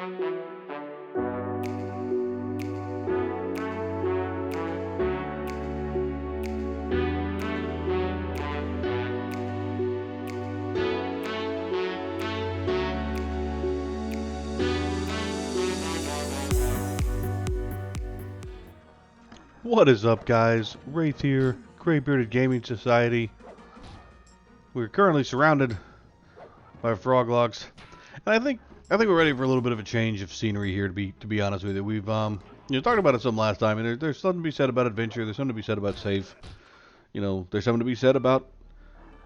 What is up, guys? Wraith here, Grey Bearded Gaming Society. We're currently surrounded by frog logs, and I think we're ready for a little bit of a change of scenery here. To be honest with you, we've talked about it some last time, and there's something to be said about adventure. There's something to be said about safe. There's something to be said about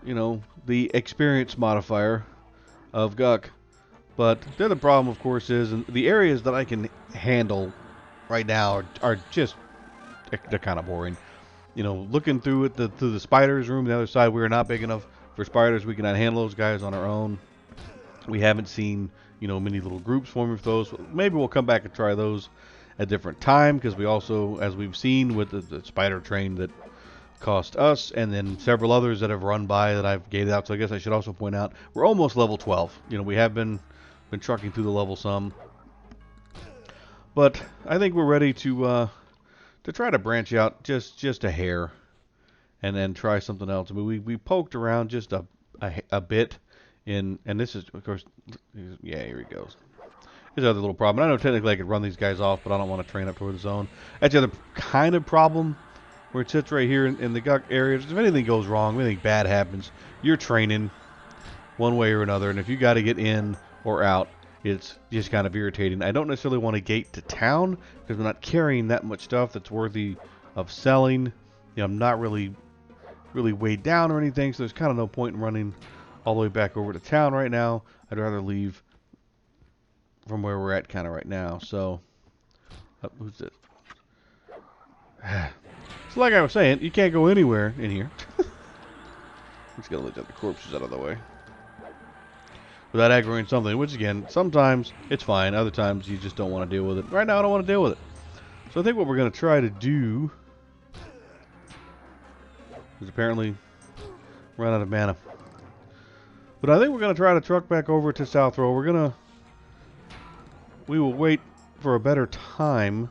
the experience modifier of Guck. But the other problem, of course, is the areas that I can handle right now are just they're kind of boring. Looking through it, through the spiders room, the other side, we are not big enough for spiders. We cannot handle those guys on our own. We haven't seen, many little groups forming for those. Maybe we'll come back and try those at a different time, because we also, as we've seen with the spider train that cost us, and then several others that have run by that I've gated out. So I guess I should also point out, we're almost level 12. We have been trucking through the level some. But I think we're ready to try to branch out just a hair, and then try something else. I mean, we poked around just a bit, and this is, of course, yeah, here he goes. Here's another little problem. I know technically I could run these guys off, but I don't want to train up toward the zone. That's the other kind of problem, where it sits right here in the Guck area. If anything goes wrong, if anything bad happens, you're training one way or another, and if you got to get in or out, it's just kind of irritating. I don't necessarily want to gate to town, because I'm not carrying that much stuff that's worthy of selling. I'm not really weighed down or anything, so there's kind of no point in running all the way back over to town right now. I'd rather leave from where we're at kind of right now. So, who's this? So like I was saying, you can't go anywhere in here. Let's get all the other corpses out of the way without aggravating something, which again, sometimes it's fine, other times you just don't want to deal with it. Right now I don't want to deal with it. So I think what we're going to try to do is apparently run out of mana. But I think we're going to try to truck back over to South Row. We will wait for a better time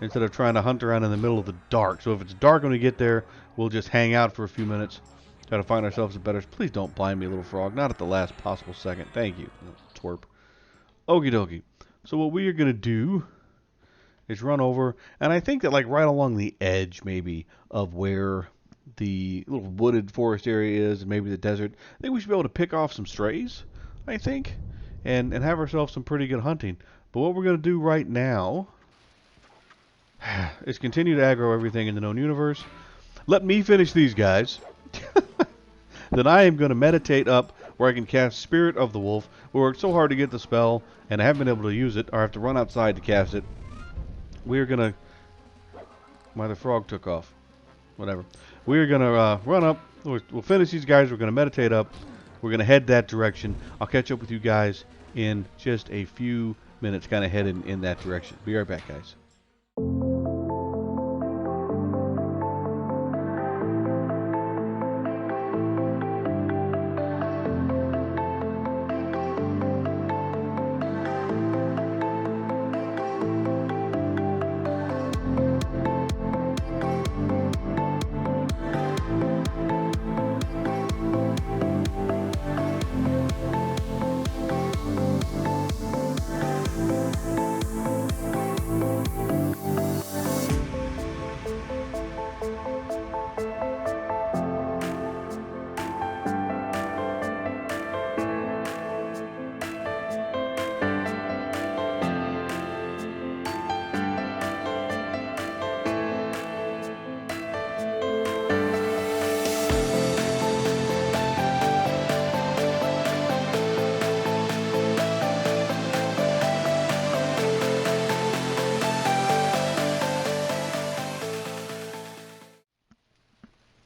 instead of trying to hunt around in the middle of the dark. So if it's dark when we get there, we'll just hang out for a few minutes. Try to find ourselves a better... Please don't blind me, little frog. Not at the last possible second. Thank you. Twerp. Okie dokie. So what we are going to do is run over. And I think that like right along the edge maybe of where the little wooded forest area is, and maybe the desert, I think we should be able to pick off some strays, I think. And have ourselves some pretty good hunting. But what we're going to do right now is continue to aggro everything in the known universe. Let me finish these guys. Then I am going to meditate up where I can cast Spirit of the Wolf. We worked so hard to get the spell, and I haven't been able to use it, or I have to run outside to cast it. We are going to... My other frog took off. Whatever. We are going to run up. We'll finish these guys. We're going to meditate up. We're going to head that direction. I'll catch up with you guys in just a few minutes, kind of heading in that direction. Be right back, guys.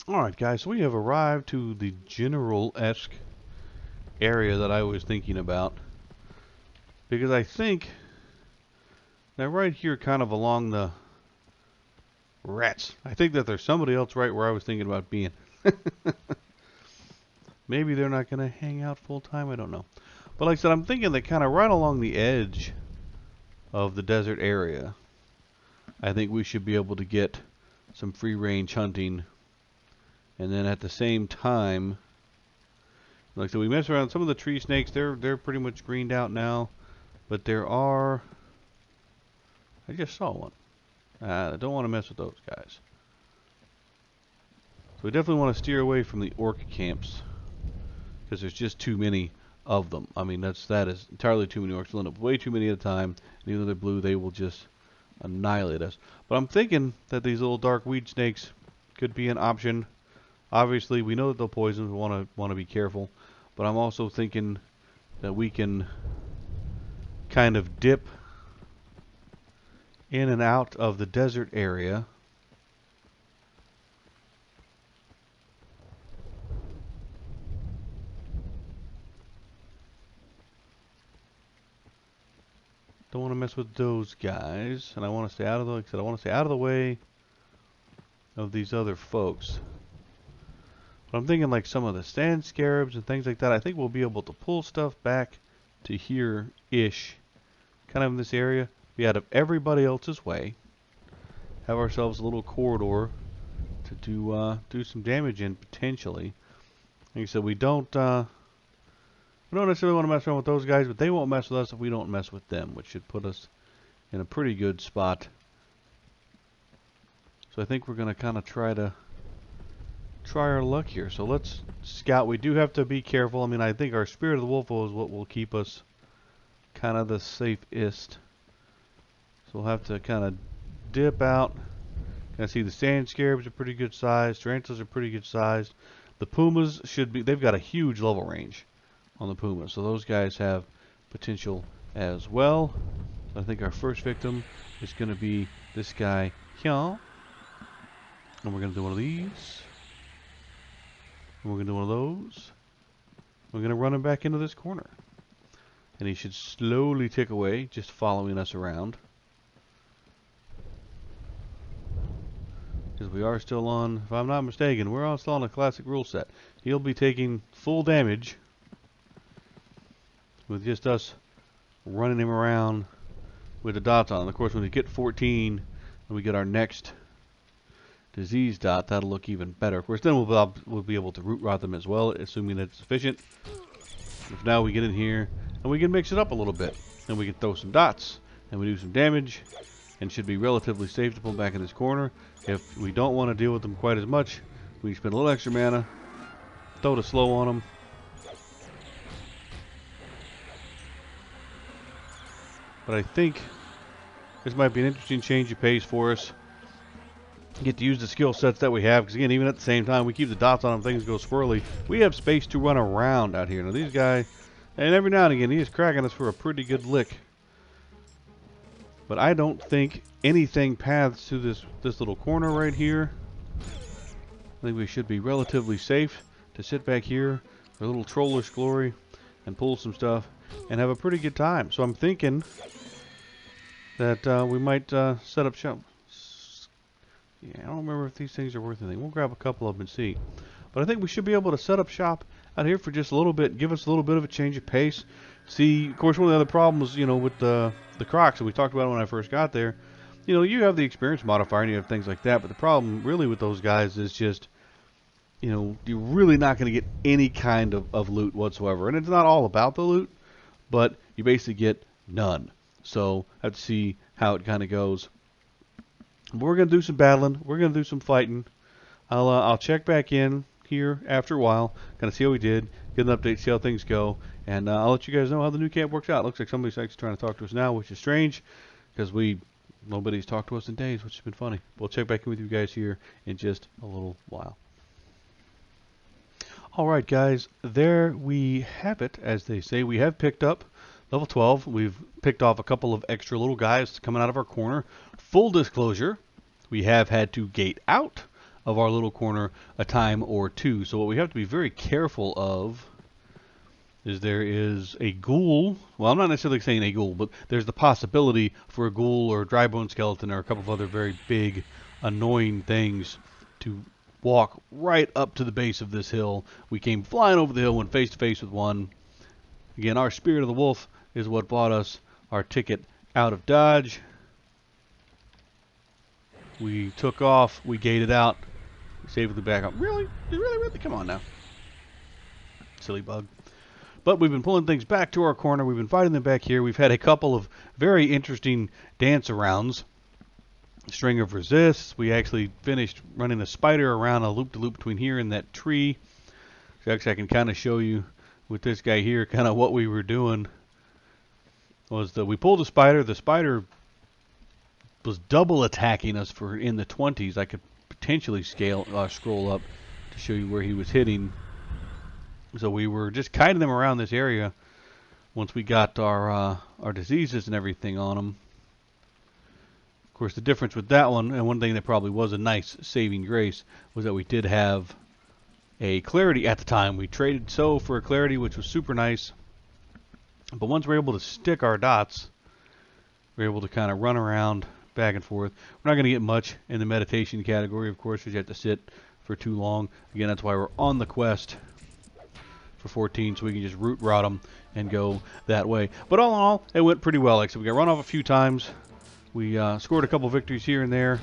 Alright guys, so we have arrived to the general-esque area that I was thinking about. Because I think, now right here kind of along the rats, I think that there's somebody else right where I was thinking about being. Maybe they're not going to hang out full time, I don't know. But like I said, I'm thinking that kind of right along the edge of the desert area, I think we should be able to get some free range hunting. And then at the same time, like, so we mess around some of the tree snakes. They're pretty much greened out now, but there are. I just saw one. I don't want to mess with those guys. So we definitely want to steer away from the orc camps because there's just too many of them. I mean, that is entirely too many orcs. We'll end up way too many at a time. And even though they're blue, they will just annihilate us. But I'm thinking that these little dark weed snakes could be an option. Obviously, we know that they'll poison. We want to be careful. But I'm also thinking that we can kind of dip in and out of the desert area. Don't want to mess with those guys, and I want to stay out of the, like I said, I want to stay out of the way of these other folks. But I'm thinking like some of the sand scarabs and things like that. I think we'll be able to pull stuff back to here-ish, kind of in this area, be out of everybody else's way. Have ourselves a little corridor to do some damage in potentially. Like I said, we don't necessarily want to mess around with those guys, but they won't mess with us if we don't mess with them, which should put us in a pretty good spot. So I think we're going to kind of try our luck here. So let's scout. We do have to be careful. I mean, I think our Spirit of the Wolf is what will keep us kind of the safest. So we'll have to kind of dip out. Kind of see the sand scarabs are pretty good size. Tarantulas are pretty good sized. The pumas should be, they've got a huge level range on the pumas. So those guys have potential as well. So I think our first victim is going to be this guy here. And we're going to do one of these. And we're going to do one of those. We're going to run him back into this corner. And he should slowly tick away, just following us around. Because we are still on, if I'm not mistaken, we're still on a classic rule set. He'll be taking full damage with just us running him around with the dots on. And of course, when we get 14 and we get our next disease dot, that'll look even better. Of course, then we'll be able to root rot them as well, assuming that's sufficient. If now we get in here and we can mix it up a little bit, and we can throw some dots and we do some damage, and should be relatively safe to pull back in this corner. If we don't want to deal with them quite as much, we can spend a little extra mana, throw the slow on them. But I think this might be an interesting change of pace for us. Get to use the skill sets that we have, because again, even at the same time, we keep the dots on them, things go swirly. We have space to run around out here. Now these guys, and every now and again, he is cracking us for a pretty good lick. But I don't think anything paths to this little corner right here. I think we should be relatively safe to sit back here for a little trollish glory and pull some stuff and have a pretty good time. So I'm thinking that we might set up shop. Yeah, I don't remember if these things are worth anything. We'll grab a couple of them and see. But I think we should be able to set up shop out here for just a little bit, give us a little bit of a change of pace. See, of course, one of the other problems, you know, with the crocs that we talked about when I first got there, you know, you have the experience modifier and you have things like that, but the problem really with those guys is just, you know, you're really not going to get any kind of loot whatsoever. And it's not all about the loot, but you basically get none. So I have to see how it kind of goes. But we're going to do some battling. We're going to do some fighting. I'll check back in here after a while, kind of see how we did, get an update, see how things go, and I'll let you guys know how the new camp works out. Looks like somebody's actually trying to talk to us now, which is strange, because nobody's talked to us in days, which has been funny. We'll check back in with you guys here in just a little while. Alright guys, there we have it, as they say. We have picked up level 12. We've picked off a couple of extra little guys coming out of our corner. Full disclosure, we have had to gate out of our little corner a time or two. So what we have to be very careful of is there is a ghoul. Well, I'm not necessarily saying a ghoul, but there's the possibility for a ghoul or a dry bone skeleton or a couple of other very big, annoying things to walk right up to the base of this hill. We came flying over the hill, went face to face with one. Again, our Spirit of the Wolf is what bought us our ticket out of dodge. We took off. We gated out. Safely back up. Really? Really? Come on now. Silly bug. But we've been pulling things back to our corner. We've been fighting them back here. We've had a couple of very interesting dance-arounds. String of resists. We actually finished running a spider around a loop-de-loop between here and that tree. So actually I can kind of show you with this guy here kind of what we were doing. Was that we pulled a spider. The spider was double attacking us for in the 20s. I could potentially scroll up to show you where he was hitting. So we were just kiting them around this area once we got our diseases and everything on them. Of course, the difference with that one, and one thing that probably was a nice saving grace, was that we did have a clarity at the time. We traded for a clarity, which was super nice. But once we're able to stick our dots, we're able to kind of run around back and forth. We're not going to get much in the meditation category, of course, because you have to sit for too long. Again, that's why we're on the quest for 14, so we can just route them and go that way. But all in all, it went pretty well. Like I said, we got run off a few times. We scored a couple victories here and there.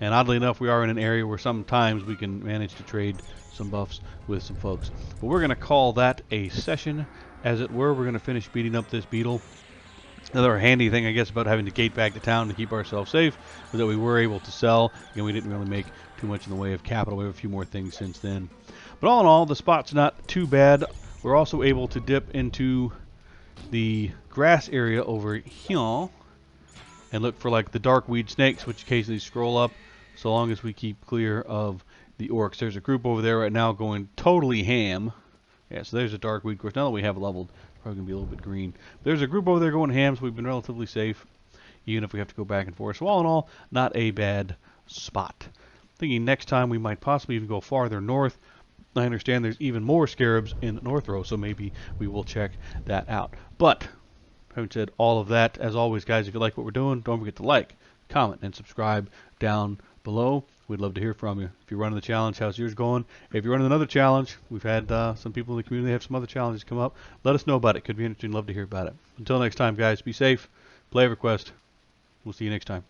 And oddly enough, we are in an area where sometimes we can manage to trade some buffs with some folks. But we're going to call that a session, as it were. We're going to finish beating up this beetle. Another handy thing, I guess, about having to gate back to town to keep ourselves safe was that we were able to sell. Again, we didn't really make too much in the way of capital. We have a few more things since then. But all in all, the spot's not too bad. We're also able to dip into the grass area over here and look for like the dark weed snakes, which occasionally scroll up, so long as we keep clear of the orcs. There's a group over there right now going totally ham. Yeah, so there's a dark weed. Of course, now that we have leveled, probably going to be a little bit green. There's a group over there going ham, so we've been relatively safe, even if we have to go back and forth. So all in all, not a bad spot. Thinking next time we might possibly even go farther north. I understand there's even more scarabs in North Row, so maybe we will check that out. But, having said all of that, as always, guys, if you like what we're doing, don't forget to like, comment, and subscribe down below. We'd love to hear from you. If you're running the challenge, how's yours going? If you're running another challenge, we've had some people in the community have some other challenges come up. Let us know about it. Could be interesting. Love to hear about it. Until next time, guys, be safe. Play EverQuest. We'll see you next time.